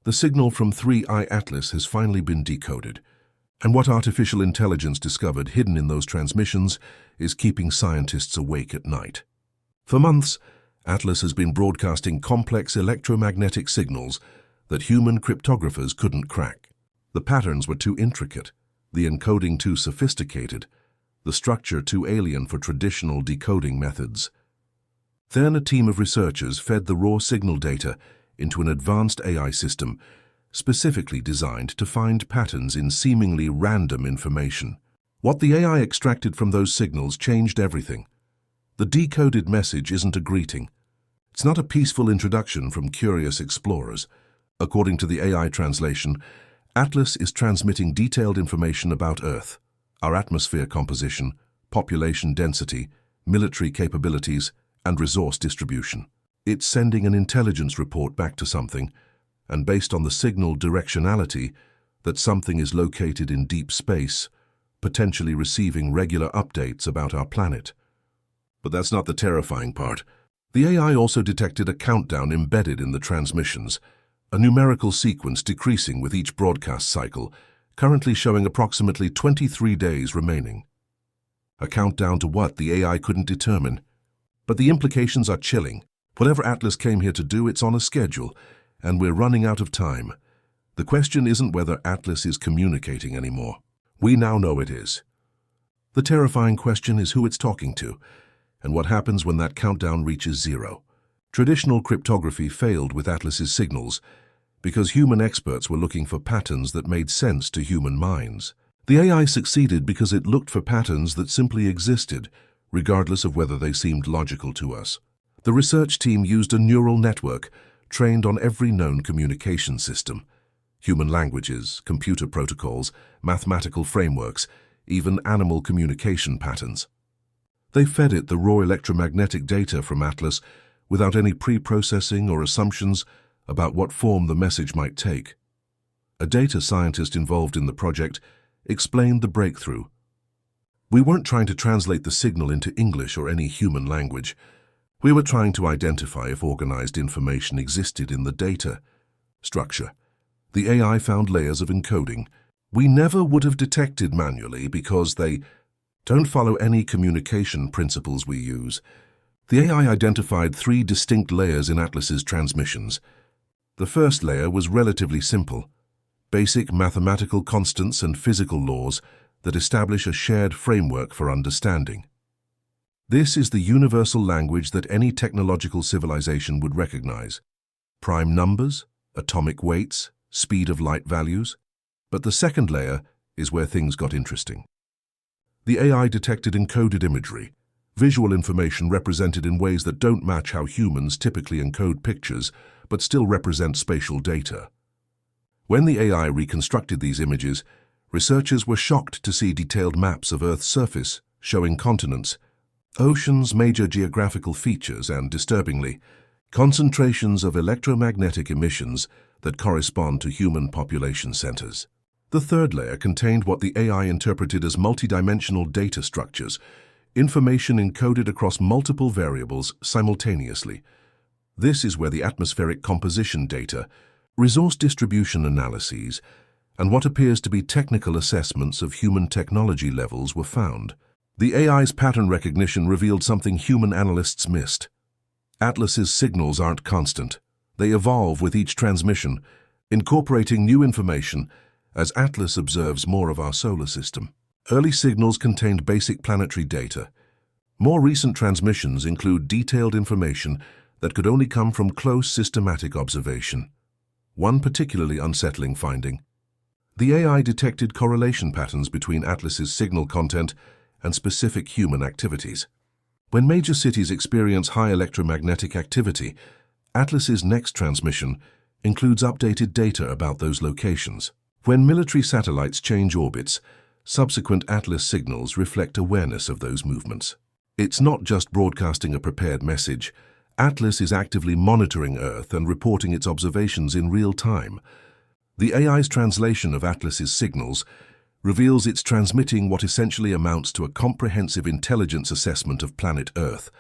The signal from 3i Atlas has finally been decoded, and what artificial intelligence discovered hidden in those transmissions is keeping scientists awake at night. For months, Atlas has been broadcasting complex electromagnetic signals that human cryptographers couldn't crack. The patterns were too intricate, the encoding too sophisticated, the structure too alien for traditional decoding methods. Then a team of researchers fed the raw signal data into an advanced AI system specifically designed to find patterns in seemingly random information. What the AI extracted from those signals changed everything. The decoded message isn't a greeting. It's not a peaceful introduction from curious explorers. According to the AI translation, Atlas is transmitting detailed information about Earth, our atmosphere composition, population density, military capabilities, and resource distribution. It's sending an intelligence report back to something, and based on the signal directionality, that something is located in deep space, potentially receiving regular updates about our planet. But that's not the terrifying part. The AI also detected a countdown embedded in the transmissions, a numerical sequence decreasing with each broadcast cycle, currently showing approximately 23 days remaining. A countdown to what the AI couldn't determine. But the implications are chilling. Whatever Atlas came here to do, it's on a schedule, and we're running out of time. The question isn't whether Atlas is communicating anymore. We now know it is. The terrifying question is who it's talking to, and what happens when that countdown reaches zero. Traditional cryptography failed with Atlas's signals because human experts were looking for patterns that made sense to human minds. The AI succeeded because it looked for patterns that simply existed, regardless of whether they seemed logical to us. The research team used a neural network trained on every known communication system: human languages, computer protocols, mathematical frameworks, even animal communication patterns. They fed it the raw electromagnetic data from Atlas without any pre-processing or assumptions about what form the message might take. A data scientist involved in the project explained the breakthrough. We weren't trying to translate the signal into English or any human language. We were trying to identify if organized information existed in the data structure. The AI found layers of encoding we never would have detected manually because they don't follow any communication principles we use. The AI identified 3 distinct layers in Atlas's transmissions. The first layer was relatively simple: basic mathematical constants and physical laws that establish a shared framework for understanding. This is the universal language that any technological civilization would recognize: prime numbers, atomic weights, speed of light values. But the second layer is where things got interesting. The AI detected encoded imagery, visual information represented in ways that don't match how humans typically encode pictures, but still represent spatial data. When the AI reconstructed these images, researchers were shocked to see detailed maps of Earth's surface showing continents, oceans, major geographical features, and, disturbingly, concentrations of electromagnetic emissions that correspond to human population centers. The third layer contained what the AI interpreted as multidimensional data structures, information encoded across multiple variables simultaneously. This is where the atmospheric composition data, resource distribution analyses, and what appears to be technical assessments of human technology levels were found. The AI's pattern recognition revealed something human analysts missed. Atlas's signals aren't constant. They evolve with each transmission, incorporating new information as Atlas observes more of our solar system. Early signals contained basic planetary data. More recent transmissions include detailed information that could only come from close systematic observation. One particularly unsettling finding: the AI detected correlation patterns between Atlas's signal content and specific human activities. When major cities experience high electromagnetic activity, Atlas's next transmission includes updated data about those locations. When military satellites change orbits, subsequent Atlas signals reflect awareness of those movements. It's not just broadcasting a prepared message. Atlas is actively monitoring Earth and reporting its observations in real time. The AI's translation of Atlas's signals reveals it's transmitting what essentially amounts to a comprehensive intelligence assessment of planet Earth,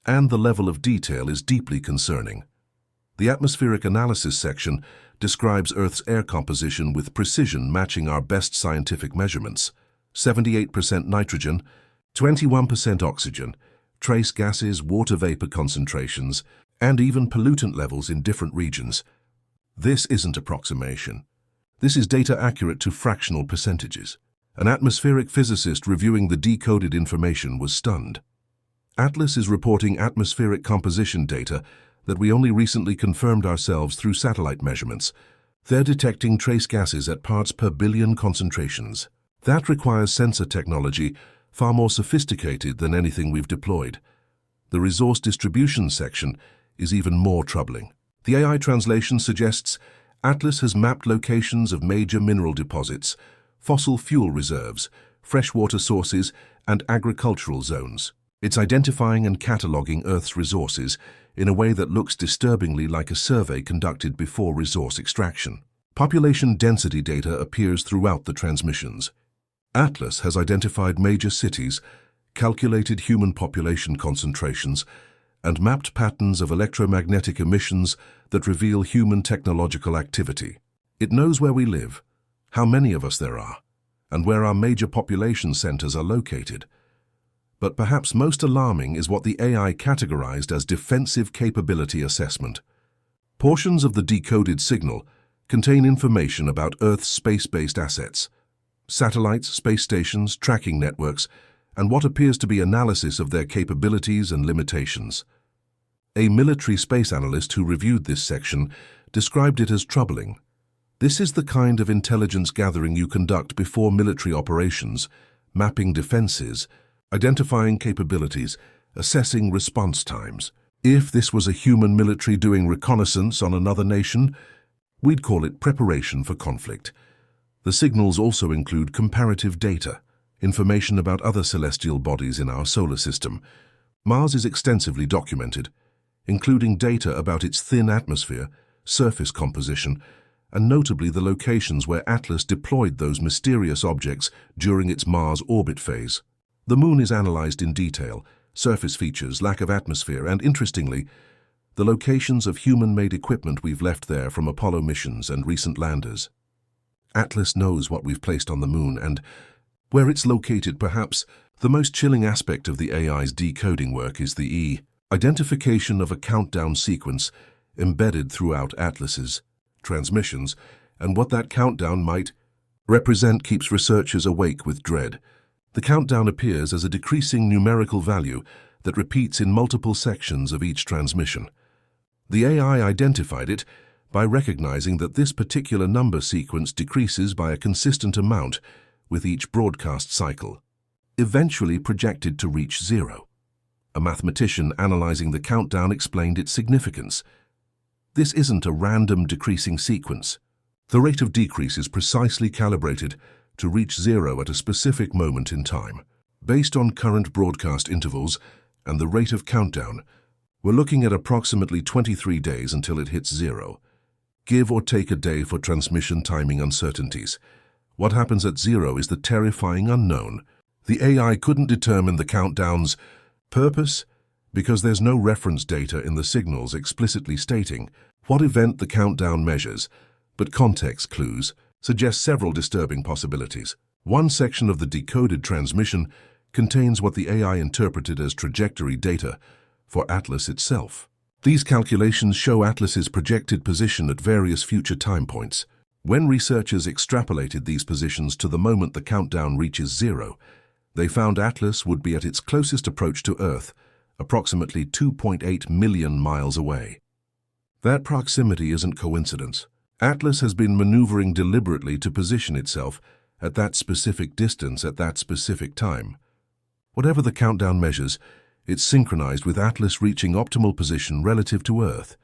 and the level of detail is deeply concerning. The atmospheric analysis section describes Earth's air composition with precision matching our best scientific measurements. 78% nitrogen, 21% oxygen, trace gases, water vapor concentrations, and even pollutant levels in different regions. This isn't approximation. This is data accurate to fractional percentages. An atmospheric physicist reviewing the decoded information was stunned. Atlas is reporting atmospheric composition data that we only recently confirmed ourselves through satellite measurements. They're detecting trace gases at parts per billion concentrations. That requires sensor technology far more sophisticated than anything we've deployed. The resource distribution section is even more troubling. The AI translation suggests Atlas has mapped locations of major mineral deposits, fossil fuel reserves, freshwater sources, and agricultural zones. It's identifying and cataloging Earth's resources in a way that looks disturbingly like a survey conducted before resource extraction. Population density data appears throughout the transmissions. Atlas has identified major cities, calculated human population concentrations, and mapped patterns of electromagnetic emissions that reveal human technological activity. It knows where we live, how many of us there are, and where our major population centers are located. But perhaps most alarming is what the AI categorized as defensive capability assessment. Portions of the decoded signal contain information about Earth's space-based assets, satellites, space stations, tracking networks, and what appears to be analysis of their capabilities and limitations. A military space analyst who reviewed this section described it as troubling. This is the kind of intelligence gathering you conduct before military operations, mapping defenses, identifying capabilities, assessing response times. If this was a human military doing reconnaissance on another nation, we'd call it preparation for conflict. The signals also include comparative data, information about other celestial bodies in our solar system. Mars is extensively documented, including data about its thin atmosphere, surface composition, and notably the locations where Atlas deployed those mysterious objects during its Mars orbit phase. The Moon is analyzed in detail, surface features, lack of atmosphere, and interestingly, the locations of human-made equipment we've left there from Apollo missions and recent landers. Atlas knows what we've placed on the Moon and where it's located. Perhaps the most chilling aspect of the AI's decoding work is the identification of a countdown sequence embedded throughout Atlas's transmissions, and what that countdown might represent keeps researchers awake with dread. The countdown appears as a decreasing numerical value that repeats in multiple sections of each transmission. The AI identified it by recognizing that this particular number sequence decreases by a consistent amount with each broadcast cycle, eventually projected to reach zero. A mathematician analyzing the countdown explained its significance. This isn't a random decreasing sequence. The rate of decrease is precisely calibrated to reach zero at a specific moment in time. Based on current broadcast intervals and the rate of countdown, we're looking at approximately 23 days until it hits zero. Give or take a day for transmission timing uncertainties. What happens at zero is the terrifying unknown. The AI couldn't determine the countdown's purpose because there's no reference data in the signals explicitly stating what event the countdown measures, but context clues suggest several disturbing possibilities. One section of the decoded transmission contains what the AI interpreted as trajectory data for Atlas itself. These calculations show Atlas's projected position at various future time points. When researchers extrapolated these positions to the moment the countdown reaches zero, they found Atlas would be at its closest approach to Earth, approximately 2.8 million miles away. That proximity isn't coincidence. Atlas has been maneuvering deliberately to position itself at that specific distance at that specific time. Whatever the countdown measures, it's synchronized with Atlas reaching optimal position relative to Earth.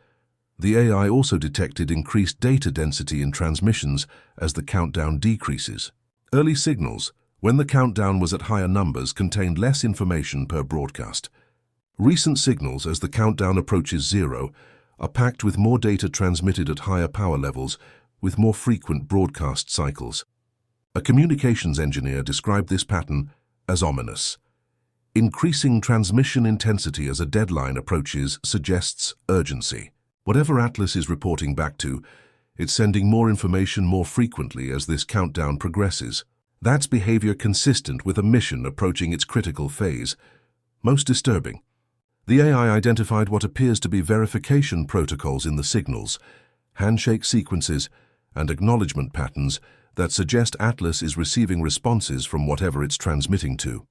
The AI also detected increased data density in transmissions as the countdown decreases. Early signals, when the countdown was at higher numbers, contained less information per broadcast. Recent signals, as the countdown approaches zero, are packed with more data transmitted at higher power levels with more frequent broadcast cycles. A communications engineer described this pattern as ominous. Increasing transmission intensity as a deadline approaches suggests urgency. Whatever Atlas is reporting back to, it's sending more information more frequently as this countdown progresses. That's behavior consistent with a mission approaching its critical phase. Most disturbing, the AI identified what appears to be verification protocols in the signals, handshake sequences, and acknowledgement patterns that suggest Atlas is receiving responses from whatever it's transmitting to.